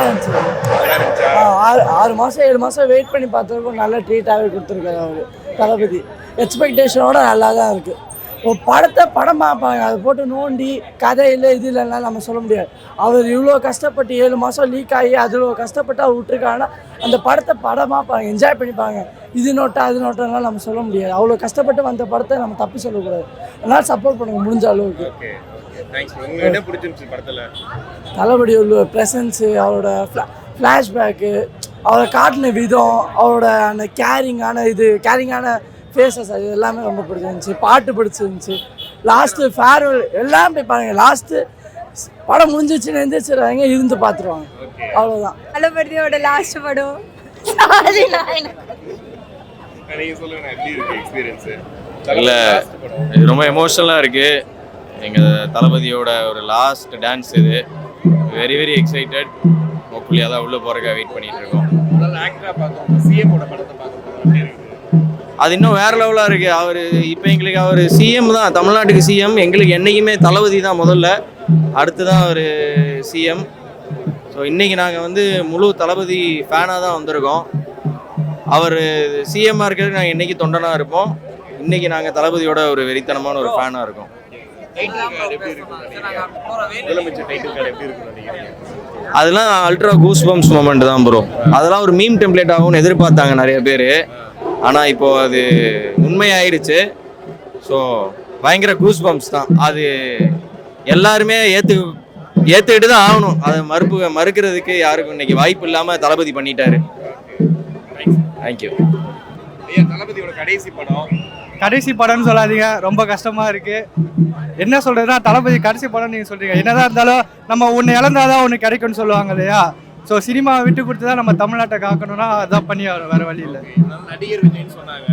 நல்லா இருந்துச்சு. 6 மாதம் 7 மாதம் வெயிட் பண்ணி பார்த்துருக்கோம். நல்ல ட்ரீட்டாகவே கொடுத்துருக்காரு அவர் தளபதி. எக்ஸ்பெக்டேஷனோட நல்லா தான் இருக்குது. ஒரு படத்தை படம் பார்ப்பாங்க, அதை போட்டு நோண்டி கதை இல்லை இது இல்லைன்னா நம்ம சொல்ல முடியாது. அவர் இவ்வளோ கஷ்டப்பட்டு 7 மாதம் லீக் ஆகி அதில் கஷ்டப்பட்டு அவர் விட்டுருக்காங்கன்னா அந்த படத்தை படம் பார்ப்பாங்க, என்ஜாய் பண்ணிப்பாங்க. இது நோட்டா அது நோட்டெல்லாம் நம்ம சொல்ல முடியாது. அவ்வளோ கஷ்டப்பட்டு வந்த படத்தை நம்ம தப்பு சொல்லக்கூடாது. அதனால் சப்போர்ட் பண்ணுங்க முடிஞ்ச அளவுக்கு. தளபதி உள்ள ப்ரெசன்ஸு, அவரோட ஃப்ளாஷ்பேக்கு, அவரை காட்டின விதம், அவரோட அந்த கேரிங்கான ஃபேஸஸ், அது எல்லாமே ரொம்ப பிடிச்சிருந்துச்சி. பாட்டு பிடிச்சிருந்துச்சி. லாஸ்ட்டு ஃபேர்வெல் எல்லாம் போய் பாருங்கள். லாஸ்ட்டு படம் முடிஞ்சிச்சுன்னு எந்திரிச்சிடுவாங்க, இருந்து பார்த்துருவாங்க. அவ்வளோதான் தளபதியோட லாஸ்ட் படம். இல்லை, இது ரொம்ப எமோஷனலாக இருக்குது. எங்கள் தளபதியோட ஒரு லாஸ்ட் டான்ஸ் இது. Very very excited. ஹோப்ஃபுல்லி அதான் உள்ளே போகிறக்காக வெயிட் பண்ணிகிட்டு இருக்கோம். அது இன்னும் வேறு லெவலாக இருக்குது. அவர் இப்போ எங்களுக்கு அவர் சிஎம் தான், தமிழ்நாட்டுக்கு சிஎம். எங்களுக்கு என்றைக்குமே தளபதி தான் முதல்ல, அடுத்து தான் அவர் சிஎம். ஸோ இன்றைக்கி நாங்கள் வந்து முழு தளபதி ஃபேனாக தான் வந்திருக்கோம். அவர் சிஎம்மாக இருக்கிறது நாங்கள் என்றைக்கு தொண்டனாக இருப்போம். இன்றைக்கி நாங்கள் தளபதியோட ஒரு வெறித்தனமான ஒரு ஃபேனாக இருக்கோம். அதெல்லாம் அல்ட்ரா கூஸ் பம்ப்ஸ் மொமெண்ட் தான் ப்ரோ. அதெல்லாம் ஒரு மீம் டெம்ப்ளேட் ஆகும்னு எதிர்பார்த்தாங்க நிறைய பேர். ஆனால் இப்போது அது உண்மையாயிடுச்சு. ஸோ பயங்கர கூஸ் பம்ப்ஸ் தான். அது எல்லாருமே ஏற்றுக்கிட்டு தான் ஆகணும். அதை மறுக்கிறதுக்கு யாருக்கும் இன்னைக்கு வாய்ப்பு இல்லாமல் தளபதி பண்ணிட்டாரு. தேங்க்யூ. தளபதியோட கடைசி படம்னு சொல்லாதீங்க, ரொம்ப கஷ்டமா இருக்கு. என்ன சொல்றதுன்னா, தளபதி கடைசி படம் நீங்க சொல்றீங்க. என்னதான் இருந்தாலும் நம்ம ஒன்று இழந்தாதான் ஒன்று கிடைக்கும்னு சொல்லுவாங்க இல்லையா? ஸோ சினிமாவை விட்டு கொடுத்து தான் நம்ம தமிழ்நாட்டை காக்கணும்னா அதான் பண்ணி ஆகணும், வேற வழி இல்லை. நடிகர் விஜய்னு சொன்னாங்க,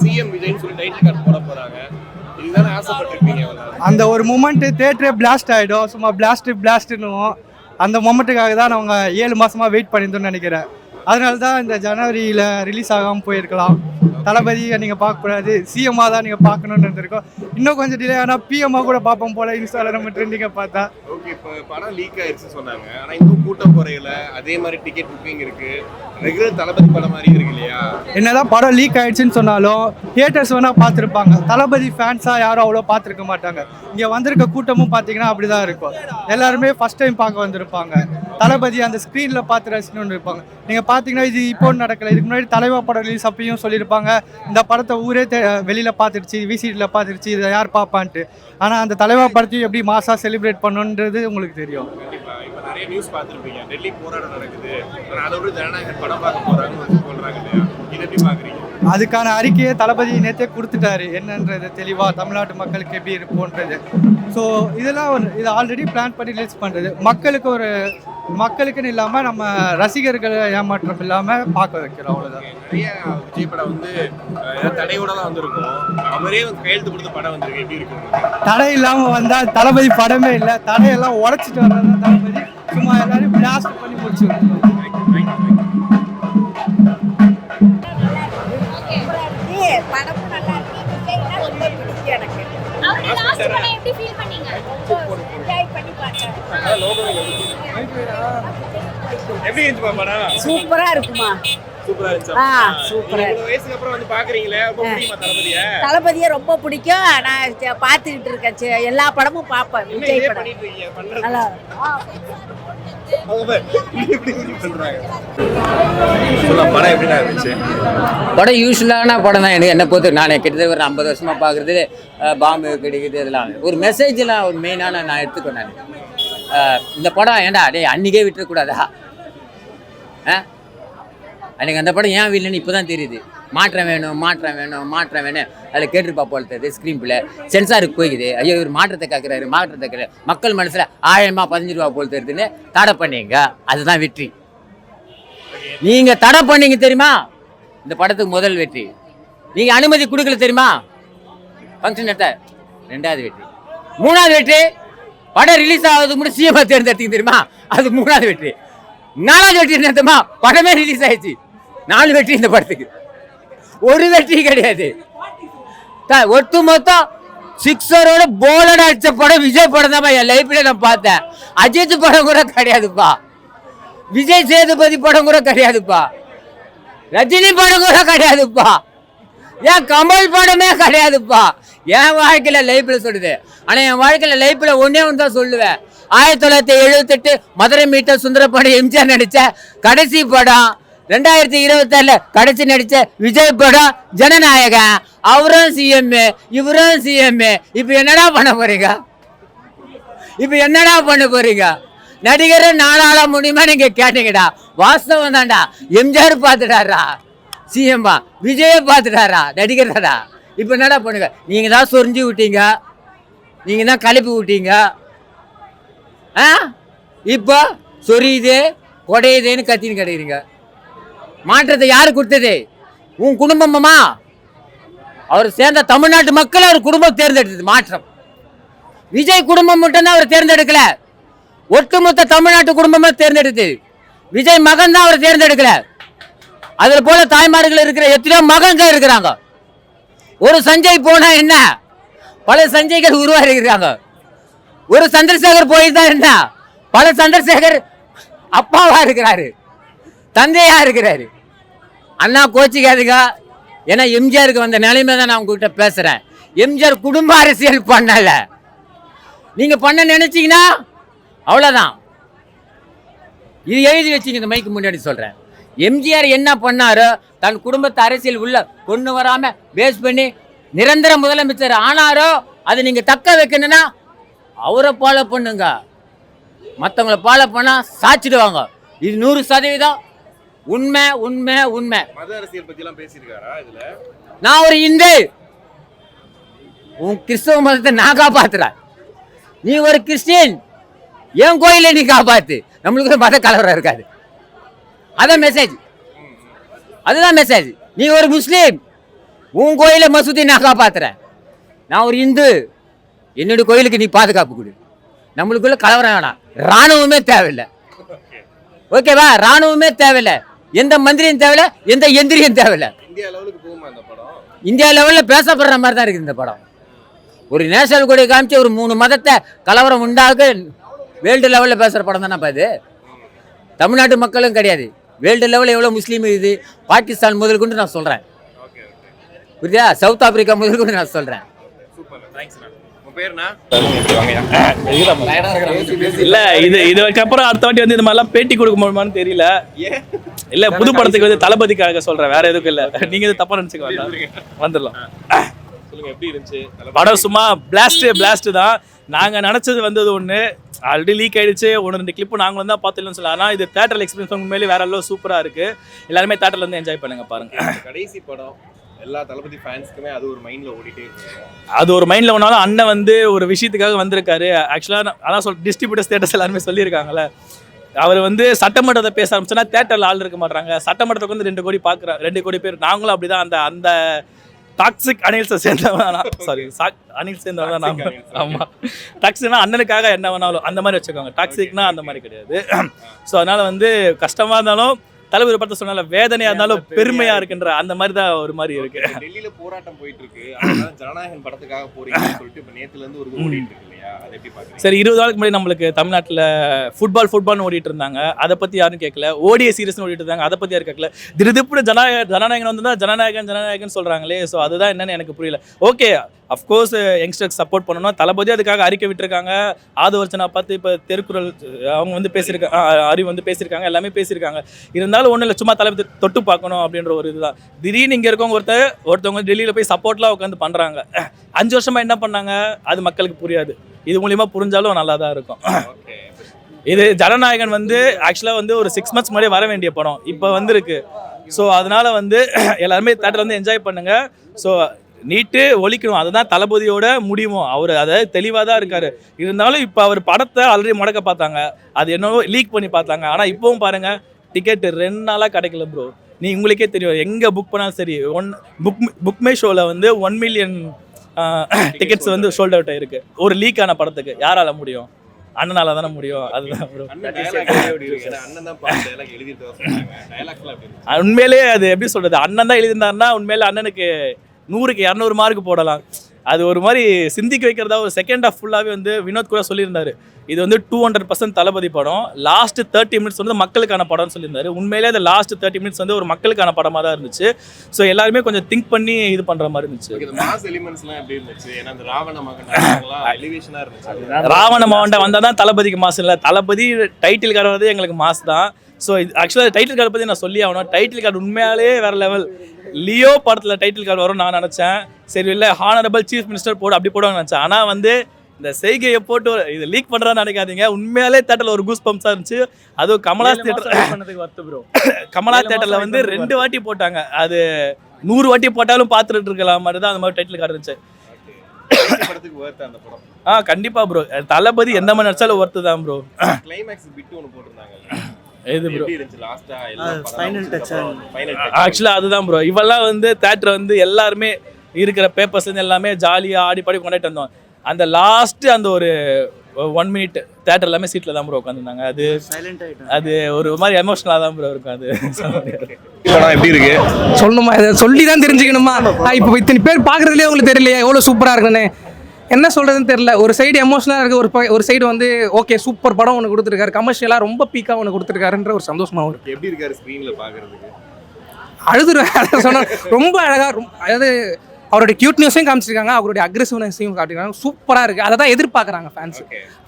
சிஎம் விஜய்னு சொல்லி டைட்டில் கார்டு போட போறாங்க. இதுதானே ஆசைப்பட்டிருப்பீங்க. அந்த ஒரு மூமெண்ட் தியேட்டரே பிளாஸ்ட் ஆகிடும். சும்மா பிளாஸ்ட்னுவோம். அந்த மொமெண்ட்டுக்காக தான் அவங்க 7 மாசமா வெயிட் பண்ணியிருந்தோம்னு நினைக்கிறேன். அதனால தான் இந்த ஜனவரியில் ரிலீஸ் ஆகாமல் போயிருக்கலாம். தளபதியை நீங்கள் பார்க்கக்கூடாது, சிஎம்மாக தான் நீங்கள் பார்க்கணுன்னு இருந்திருக்கோம். இன்னும் கொஞ்சம் டிலே ஆனால் பிஎம்மாக கூட பார்ப்போம் போல இன்ஸ்டாவில் நம்ம ட்ரெண்டிங்கை பார்த்தா. ஓகே, இப்போ படம் லீக் ஆயிடுச்சு சொன்னாங்க, ஆனால் இன்னும் கூட்டம் குறையில. அதே மாதிரி டிக்கெட் புக்கிங் இருக்கு. ரெகுலர் தளபதி படம் மாதிரி இருக்கு இல்லையா? என்னதான் படம் லீக் ஆயிடுச்சுன்னு சொன்னாலும் தியேட்டர்ஸ் வேணால் பார்த்துருப்பாங்க. தளபதி ஃபேன்ஸாக யாரும் அவ்வளோ பார்த்துருக்க மாட்டாங்க. இங்கே வந்திருக்க கூட்டமும் பார்த்தீங்கன்னா அப்படி தான் இருக்கும். எல்லாருமே ஃபர்ஸ்ட் டைம் பார்க்க வந்திருப்பாங்க. தளபதி அந்த ஸ்க்ரீனில் பார்த்து ரசிக்கணும்னு இருப்பாங்க. நீங்கள் பார்த்தீங்கன்னா இது இப்போ நடக்கலை. இதுக்கு முன்னாடி தலைவா படம் ரிலீஸ் அப்பயும் சொல்லியிருப்பாங்க, இந்த படத்தை ஊரே வெளியில் பார்த்துருச்சு, விசிடியில் பார்த்துருச்சு, இதை யார் பார்ப்பான்ட்டு. ஆனால் அந்த தலைவா படத்தையும் எப்படி மாசாக செலிப்ரேட் பண்ணணுன்றது உங்களுக்கு தெரியும். இப்போ நிறைய நியூஸ் பார்த்துருப்பீங்க, டெல்லி போராட்டம் நடக்குது, அதோட ஜனநாயகன் படம் பார்க்க போகிறாங்கன்னு சொல்கிறாங்க இல்லையா? இதை எப்படி பார்க்குறீங்க? அதுக்கான அறிக்கையை தளபதி நேற்றே கொடுத்துட்டாரு, என்னன்றது தெளிவாக தமிழ்நாட்டு மக்களுக்கு எப்படி இருப்போன்றது. ஸோ இதெல்லாம் இது ஆல்ரெடி பிளான் பண்ணி ரிலீஸ் பண்ணுறது. மக்களுக்குன்னு இல்லாமல் நம்ம ரசிகர்களை ஏமாற்றம் இல்லாமல் பார்க்க வைக்கிறோம், அவ்வளோதான். நிறைய விஜய் படம் வந்து தடையோட தான் வந்திருக்கும். அவரே கையெழுத்து கொடுத்த படம் வந்திருக்கு, எப்படி இருக்கு? தடை இல்லாமல் வந்தால் தளபதி படமே இல்லை. தடையெல்லாம் உடைச்சிட்டு வர்றது தளபதி. சும்மா எல்லாரையும் பிளாஸ்ட் பண்ணி முடிச்சு. படமும் நல்லா இருக்கு. ரொம்ப பிடிக்கும் எனக்கு. சூப்பரா இருக்குமா? தளபதியை ரொம்ப பிடிக்கும். நான் பார்த்துக்கிட்டு இருக்கேன், எல்லா படமும் பார்ப்பேன். விஜய் படம் நல்லா படம் யூஸ்வலான படம் தான். எனக்கு என்ன பொறுத்து நானே கிட்டத்தட்ட ஒரு 50 வருஷமா பார்க்குறது. பாம்பு கிடைக்குது, இதெல்லாம் ஒரு மெசேஜ்லாம் ஒரு மெயினான நான் எடுத்துக்கோ. நான் இந்த படம் ஏன்டா அன்றைக்கே விட்டுறக்கூடாதா? அன்றைக்கி அந்த படம் ஏன் இல்லைன்னு இப்போ தான் தெரியுது. மாற்றம் வேணும் அதில் கேட்டுருப்பா போல தெரியுது. ஸ்க்ரீன் பிள்ளை சென்சாருக்கு போய்க்குது. ஐயோ இவர் மாற்றத்தை கேட்குறாரு. மக்கள் மனசில் ஆழமாக 15 ரூபா போல் தெரியுதுன்னு தடை பண்ணீங்க. அதுதான் வெற்றி. நீங்கள் தடை பண்ணீங்க தெரியுமா? இந்த படத்துக்கு முதல் வெற்றி. நீங்கள் அனுமதி கொடுக்கல தெரியுமா? ஃபங்க்ஷன் எடுத்த 2வது வெற்றி. 3வது வெற்றி, படம் ரிலீஸ் ஆகுது கூட சிஎம் தேர்ந்தெடுத்தீங்க தெரியுமா? அது 3வது வெற்றி. 4வது வெற்றி என்ன தெரியுமா? படமே ரிலீஸ் ஆயிடுச்சு. 4 வெற்றி இந்த படத்துக்கு. ஒரு வெற்றி கிடையாது. ஒட்டு மொத்தம் 6 போலோட அடிச்ச படம் விஜய் படம் தான் என் லைஃப்ல நான் பார்த்தேன். அஜித் படம் கூட கிடையாதுப்பா. விஜய் சேதுபதி படம் கூட கிடையாதுப்பா, ரஜினி படம் கூட கிடையாதுப்பா, ஏன் கமல் படமே கிடையாதுப்பா. என் வாழ்க்கையில லைஃப்ல சொல்லுது. ஆனா என் வாழ்க்கையில லைஃப்ல ஒன்னே ஒன்று தான் சொல்லுவேன். 1978 மதுரை மீட்டர் சுந்தரபாண்டி எம்ஜிஆர் நடிச்ச கடைசி படம், 2026 கடைசி நடிச்ச விஜய் படம் ஜனநாயகன். அவரும் சிஎம், இவரும் சிஎம். இப்ப என்னடா பண்ண போறீங்க? இப்ப என்னடா பண்ண போறீங்க? நடிகரை நாளாள முடியுமா நீங்க கேட்டீங்கடா. வாஸ்தவம் தான்டா. எம்ஜிஆர் பார்த்துட்டாரா சிஎம்மா, விஜயை பார்த்துட்டாரா நடிகர்டா. இப்ப என்னடா பண்ணுங்க? நீங்க தான் சொரிஞ்சு விட்டீங்க, நீங்க தான் கலப்பி விட்டீங்க. இப்போ சொரியுது கொடையுதேன்னு கத்தின்னு கிடைக்கிறீங்க. மாற்றத்தை யாரு கொடுத்தது? உன் குடும்பமா? அவர் சேர்ந்த தமிழ்நாட்டு மக்கள் அவர் குடும்பம் தேர்ந்தெடுத்தது மாற்றம். விஜய் குடும்பம் மட்டும்தான் அவர் தேர்ந்தெடுக்கல, ஒட்டுமொத்த தமிழ்நாட்டு குடும்பமா தேர்ந்தெடுத்து. விஜய் மகன் தான் அவர் தேர்ந்தெடுக்கல. அதுல போல தாய்மார்கள் இருக்கிற எத்தனையோ மகன்கள் இருக்கிறாங்க. ஒரு சஞ்சய் போனா என்ன, பல சஞ்சய்கள் உருவாகிறாங்க. ஒரு சந்திரசேகர் போயிருந்தா என்ன, பல சந்திரசேகர் அப்பாவா இருக்கிறாரு, தந்தையா இருக்கிறாரு. அண்ணா கோச்சிக்காதுங்க, ஏன்னா எம்ஜிஆருக்கு வந்த நிலைமை தான் நான் உங்ககிட்ட பேசுறேன். எம்ஜிஆர் குடும்ப அரசியல் பண்ணல, நீங்க பண்ண நினைச்சீங்கன்னா அவ்வளவுதான். இது எழுதி வச்சுங்க, இந்த மைக்கு முன்னாடி சொல்றேன். எம்ஜிஆர் என்ன பண்ணாரோ, தன் குடும்பத்தை அரசியல் உள்ள கொண்டு வராம பேஸ் பண்ணி நிரந்தர முதலமைச்சர் ஆனாரோ, அதை நீங்க தக்க வைக்கணும்னா அவரை ஃபாலோ பண்ணுங்க. மற்றவங்களை ஃபாலோ பண்ணா சாச்சிடுவாங்க. இது 100% உண்மை உண்மை உண்மை. மத அரசியல் பத்தி எல்லாம் பேசியிருக்காரா இதுல? நான் ஒரு இந்து, உன் கிறிஸ்தவ மதத்தை நான் காப்பாத்துறேன். நீ ஒரு கிறிஸ்டின், என் கோயிலை நீ காப்பாத்து. நம்மளுக்கு மத கலவரம் இருக்காது. அதான் மெசேஜ், அதுதான் மெசேஜ். நீ ஒரு முஸ்லீம், உன் கோயிலை மசூதி நான் காப்பாத்துறேன். நான் ஒரு இந்து, என்னோட கோயிலுக்கு நீ பாதுகாப்பு கொடு. நம்மளுக்குள்ள கலவரம் வேணாம். ராணுவமே தேவையில்லை, ஓகேவா? ராணுவமே தேவையில்லை, எந்த மந்திரியும் தேவையில்லை, எந்த எந்திரியும் தேவையில்லை. இந்தியா லெவலுக்கு போகுமா இந்த படம்? இந்தியா லெவலில் பேசப்படுற மாதிரி தான் இருக்குது இந்த படம். ஒரு நேஷனல் கொடி காமிச்சு ஒரு 3 மதத்தை கலவரம் உண்டாக வேர்ல்டு லெவலில் பேசுகிற படம் தானே இது. தமிழ்நாட்டு மக்களும் கிடையாது, வேர்ல்டு லெவலில் எவ்வளோ முஸ்லீம் இது, பாகிஸ்தான் முதல் கொண்டு நான் சொல்கிறேன், புரியுதா? சவுத் ஆப்பிரிக்கா முதல் கொண்டு நான் சொல்கிறேன். இல்ல இதுக்கப்புறம் அடுத்த வாட்டி வந்து இந்த மாதிரிலாம் பேட்டி கொடுக்க முடியுமான்னு தெரியல. இல்ல புது படத்துக்கு வந்து தளபதிக்காக சொல்றேன், வேற எதுவும் இல்ல. நீங்க இது தப்பா நினைச்சுக்க வேண்டாம், வந்துடலாம். சொல்லுங்க, எப்படி இருந்துச்சு படம்? சும்மா பிளாஸ்ட் தான். நாங்க நினைச்சது வந்தது ஒண்ணு, ஆல்ரெடி லீக் ஆயிடுச்சு. 1-2 கிளிப்பு நாங்க வந்து பார்த்துலன்னு சொல்லலாம். ஆனா இது தியேட்டர் எக்ஸ்பீரியன்ஸ் உண்மையிலே வேற எல்லாம் சூப்பரா இருக்கு. எல்லாருமே தியேட்டர்ல இருந்து என்ஜாய் பண்ணுங்க, பாருங்க. கடைசி படம் எல்லா தளபதி ஃபேன்ஸ்க்குமே அது ஒரு மைண்ட்ல ஓடிட்டே இருக்கு. அது ஒரு மைண்ட்ல ஒன்னாலும் அண்ணன் வந்து ஒரு விஷயத்துக்காக வந்திருக்காரு. ஆக்சுவலா அதான் டிஸ்ட்ரிபியூட்டர் ஸ்டேட்டஸ் எல்லாருமே சொல்லியிருக்காங்கல்ல. அவர் வந்து சட்டமன்றத்தை பேச ஆரம்பிச்சோன்னா தேட்டரில் ஆள் இருக்க மாட்டாங்க. சட்டமன்றத்துக்கு வந்து 2 கோடி பார்க்குறோம், 2 கோடி பேர். நாங்களும் அப்படிதான் அந்த அந்த டாக்ஸிக் அனில்ஸை சேர்ந்தவன், சாரி அனில் சேர்ந்தவன் தான் நாம. ஆமாம், டாக்ஸிக்னா அண்ணனுக்காக என்ன வேணாலும் அந்த மாதிரி வச்சுக்கோங்க. டாக்ஸிக்னா அந்த மாதிரி கிடையாது. ஸோ அதனால வந்து கஷ்டமாக இருந்தாலும் தலைவர் படத்தை சொன்னால வேதனையா இருந்தாலும் பெருமையா இருக்குன்ற அந்த மாதிரி தான் ஒரு மாதிரி இருக்கு. டெல்லியில போராட்டம் போயிட்டு இருக்கு, அதனால ஜனநாயகன் படத்துக்காக போறீங்கன்னு சொல்லிட்டு இப்ப நேத்துல இருந்து ஒரு ஓடிட்டு இருக்கு இல்லையா, அதை எப்படி பாக்குறீங்க? சரி, 20 நாளுக்கு முன்னாடி நம்மளுக்கு தமிழ்நாட்டில் ஃபுட்பால்னு ஓடிட்டு இருந்தாங்க, அதை பத்தி யாரும் கேட்கல. ஓடிஏ சீரிஸ்னு ஓடிட்டு இருந்தாங்க, அதை பத்தி யாரும் கேட்கல. திடீர்னு ஜனநாயகன் வந்து தான் ஜனநாயகன் சொல்றாங்களே. ஸோ அதுதான் என்னன்னு எனக்கு புரியல. ஓகே, அஃப்கோர்ஸ் யங்ஸ்டர்ஸ் சப்போர்ட் பண்ணணும். தளபதி அதுக்காக அறிக்கை விட்டுருக்காங்க. ஆதவர்ச்சனா பார்த்து இப்போ திருக்குறள் அவங்க வந்து பேசியிருக்காங்க, அறிவு வந்து பேசியிருக்காங்க, எல்லாமே பேசியிருக்காங்க. இருந்தாலும் ஒன்றும் இல்லை, சும்மா தளபதி தொட்டு பார்க்கணும் அப்படின்ற ஒரு இதுதான். திடீர்னு இங்கே இருக்கவங்க ஒருத்தவங்க டெல்லியில் போய் சப்போர்ட்லாம் உட்காந்து பண்ணுறாங்க. 5 வருஷமா என்ன பண்ணாங்க அது மக்களுக்கு புரியாது. இது மூலியமாக புரிஞ்சாலும் நல்லா தான் இருக்கும். இது ஜனநாயகன் வந்து ஆக்சுவலாக வந்து ஒரு 6 months முன்னாடியே வர வேண்டிய படம் இப்போ வந்திருக்கு. ஸோ அதனால வந்து எல்லாருமே தேட்டரில் வந்து என்ஜாய் பண்ணுங்க. ஸோ நீட்டு ஒழிக்கணும், அதுதான் தளபதியோட முடிவும். அவர் அதை தெளிவாக தான் இருக்காரு. இருந்தாலும் இப்போ அவர் படத்தை ஆல்ரெடி முடக்க பார்த்தாங்க, அது என்னவோ லீக் பண்ணி பார்த்தாங்க. ஆனால் இப்போவும் பாருங்க, டிக்கெட்டு 2 நாளாக கிடைக்கல ப்ரோ. உங்களுக்கே தெரியும், எங்கே புக் பண்ணாலும் சரி. புக்மை ஷோவில் வந்து 1 million டிக்கெட்ஸ் வந்து சோல்ட் அவுட் ஆயிருக்கு. ஒரு லீக் ஆன படத்துக்கு யாரால முடியும்? அண்ணனால தானே முடியும். அதுதான் ப்ரோ. உண்மையிலே அது எப்படி சொல்றது, அண்ணன் தான் எழுதியிருந்தாருன்னா உண்மையிலே அண்ணனுக்கு 100க்கு 200 மார்க் போடலாம். அது ஒரு மாதிரி சிந்திக்க வைக்கிறதா. ஒரு செகண்ட் ஹாஃப் ஃபுல்லாகவே வந்து வினோத் கூட சொல்லியிருந்தாரு, இது வந்து 200% தளபதி படம், லாஸ்ட் 30 மினிட்ஸ் வந்து மக்களுக்கான படம்னு சொல்லியிருந்தாரு. உண்மையிலே அந்த லாஸ்ட் 30 மினிட்ஸ் வந்து ஒரு மக்களுக்கான படமாக தான் இருந்துச்சு. ஸோ எல்லாருமே கொஞ்சம் திங்க் பண்ணி இது பண்ணுற மாதிரி இருந்துச்சு. இந்த மாஸ் எலிமெண்ட்ஸ்லாம் எப்படி இருந்துச்சு? ஏன்னா அந்த ராவண மகன் எலிவேஷனாக இருந்துச்சு. ராவண மகன் வந்தால் தான் தளபதிக்கு மாஸ் இல்லை, தளபதி டைட்டில் கார்டு வந்து எங்களுக்கு மாஸ் தான். ஸோ ஆக்சுவலாக டைட்டில் கார்டு பற்றி நான் சொல்லி ஆகணும். டைட்டில் கார்டு உண்மையாலே வேறு லெவல். லியோ படத்தில் டைட்டில் கார்டு வரும் நான் நினச்சேன். சரி இல்லை ஹானரபிள் சீஃப் மினிஸ்டர் போடு அப்படி போடுவாங்க நினச்சேன். ஆனால் வந்து இந்த செய்கையை போட்டு இது லீக் பண்ணுறான்னு நினைக்காதீங்க. உண்மையாலே தேட்டரில் ஒரு கூஸ் பம்ப்ஸாக இருந்துச்சு. அதுவும் கமலா தேட்டர் கமலா தேட்டரில் வந்து 2 வாட்டி போட்டாங்க. அது 100 வாட்டி போட்டாலும் பார்த்துட்டு இருக்கலாம் மாதிரி தான் அந்த மாதிரி டைட்டில் கார்டு இருந்துச்சு. படத்துக்கு ஒர்த் அந்த படம். கண்டிப்பா ப்ரோ. தளபதி எந்த மாதிரி நடிச்சாலும் ஒர்த்து தான் ப்ரோ. கிளைமேக்ஸ் பிட் ஒன்று போட்டிருந்தாங்க. எது ப்ரோ? Final touch. ஆக்சுவலாக அதுதான் ப்ரோ. இவெல்லாம் வந்து தேட்டர் வந்து எல்லாருமே இருக்கிற பேப்பர்ஸ் எல்லாமே ஜாலியாக ஆடி பாடி கொண்டாடிட்டு வந்தோம். அந்த லாஸ்ட்டு அந்த ஒரு 1 மினிட் தேட்டர் எல்லாமே சீட்டில் தான் ப்ரோ உட்காந்துருந்தாங்க. அது ஒரு மாதிரி எமோஷனலாக தான் ப்ரோ இருக்கும். அது படம் எப்படி இருக்கு சொல்லணுமா? இதை சொல்லி தான் தெரிஞ்சுக்கணுமா? இப்போ இத்தனை பேர் பார்க்குறதுலேயே உங்களுக்கு தெரியலையா எவ்வளோ சூப்பராக இருக்குன்னு? என்ன சொல்கிறதுன்னு தெரியல. ஒரு சைடு எமோஷனலாக இருக்குது, ஒரு சைடு வந்து ஓகே சூப்பர் படம் ஒன்று கொடுத்துருக்காரு, கமர்ஷியலாக ரொம்ப பீக்காக ஒன்று கொடுத்துருக்காருன்ற ஒரு சந்தோஷமாக இருக்கும். எப்படி இருக்காரு ஸ்க்ரீனில் பார்க்குறதுக்கு? அழுதுருவேன் அதை சொன்னால். ரொம்ப அழகாக அதாவது அவருடைய கியூட்னஸையும் காமிச்சிருக்காங்க, அவருடைய அக்ரெசிவ்னஸையும் காட்டிருக்காங்க. சூப்பராக இருக்குது. அதை தான் எதிர்பார்க்குறாங்க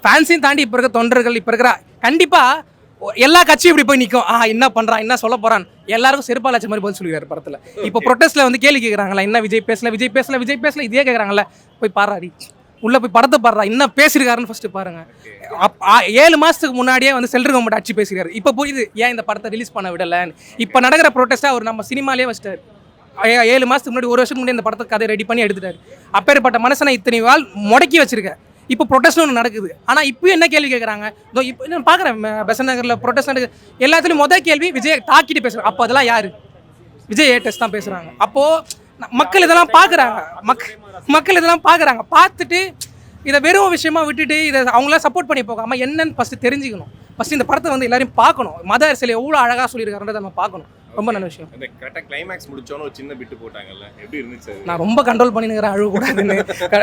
ஃபேன்ஸையும் தாண்டி இப்போ இருக்க தொண்டர்கள். இப்போ இருக்கிற கண்டிப்பாக எல்லா கட்சியும் இப்படி போய் நிற்கும். என்ன பண்ணுறான், என்ன சொல்ல போகிறான், எல்லாருக்கும் செருப்பால் அச்ச மாதிரி பதில் சொல்லிடுறாரு படத்தில். இப்போ ப்ரொட்டஸ்ட்டில் வந்து கேள்வி கேட்குறாங்களா, என்ன விஜய் பேசல இதே கேட்குறாங்களே. போய் பாராடி உள்ளே போய் படத்தை பாடுறா, என்ன பேசியிருக்காருன்னு ஃபஸ்ட்டு பாருங்கள். 7 மாதத்துக்கு முன்னாடியே வந்து சென்ட்ரல் கவர்மெண்ட் அடிச்சு பேசியிருக்காரு. இப்போ புரியுது ஏன் இந்த படத்தை ரிலீஸ் பண்ண விடலைன்னு. இப்போ நடக்கிற ப்ரொட்டஸ்ட்டாக அவர் நம்ம சினிமாலே வச்சிட்டார். 7 மாதத்துக்கு முன்னாடி, 1 வருஷத்துக்கு முன்னாடி இந்த படத்தை கதை ரெடி பண்ணி எடுத்துட்டாரு. அப்பேற்பட்ட மனுஷனை இத்தனை நாள் முடக்கி வச்சிருக்கேன். இப்போ ப்ரொட்டஸ்ட் ஒன்று நடக்குது. ஆனால் இப்போ என்ன கேள்வி கேட்குறாங்க? இப்போ நான் பார்க்குறேன் பெசன்ட் நகரில் ப்ரொட்டஸ்ட் நடக்குது. எல்லாத்துலேயும் முதல் கேள்வி விஜய் தாக்கிட்டு பேசுகிறாங்க. அப்போ அதெல்லாம் யார்? விஜய் ஏட்டஸ் தான் பேசுகிறாங்க. அப்போது மக்கள் இதெல்லாம் பார்க்குறாங்க. மக்கள் இதெல்லாம் பார்க்குறாங்க. பார்த்துட்டு இதை வெறும் விஷயமா விட்டுட்டு இதை அவங்களாம் சப்போர்ட் பண்ணி போகாமல் என்னன்னு ஃபஸ்ட்டு தெரிஞ்சுக்கணும். ஃபஸ்ட்டு இந்த படத்தை வந்து எல்லாரையும் பார்க்கணும். மத அரசியல் எவ்வளோ அழகாக சொல்லியிருக்காருன்றதை நம்ம பார்க்கணும். ரொம்ப நல்ல விஷயம். அந்த கரெக்டாக கிளைமேக்ஸ் முடிச்சோன்னு ஒரு சின்ன பிட்டு போட்டாங்கல்ல, எப்படி இருந்துச்சு? நான் ரொம்ப கண்ட்ரோல் பண்ணினுக்கிறேன், அழுவக்கூடாதுன்னு.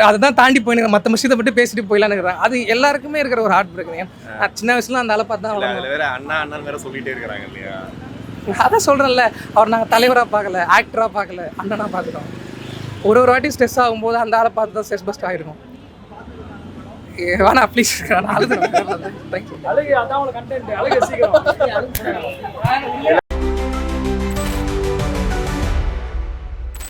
அதை தான் தாண்டி போயினுக்கிறேன். மற்ற விஷயத்தை பற்றி பேசிட்டு போயிடலான்னு இருக்கிறேன். அது எல்லாருக்குமே இருக்கிற ஒரு ஹார்ட் பிரேக். நான் சின்ன வயசுல அந்த ஆளை பார்த்து தான் அதில் வேற அண்ணா வேற சொல்லிட்டே இருக்கிறாங்க இல்லையா? அதான் சொல்கிறேன்ல, அவர் நாங்கள் தலைவராக பார்க்கல, ஆக்டராக பார்க்கல, அண்ணனாக பார்த்துட்டோம். ஒரு வாட்டி ஸ்ட்ரெஸ் ஆகும்போது அந்த ஆளை பார்த்து தான் ஸ்ட்ரெஸ் பஸ்ட் ஆகிருக்கும். வேணா ப்ளீஸ், நான் அழுது.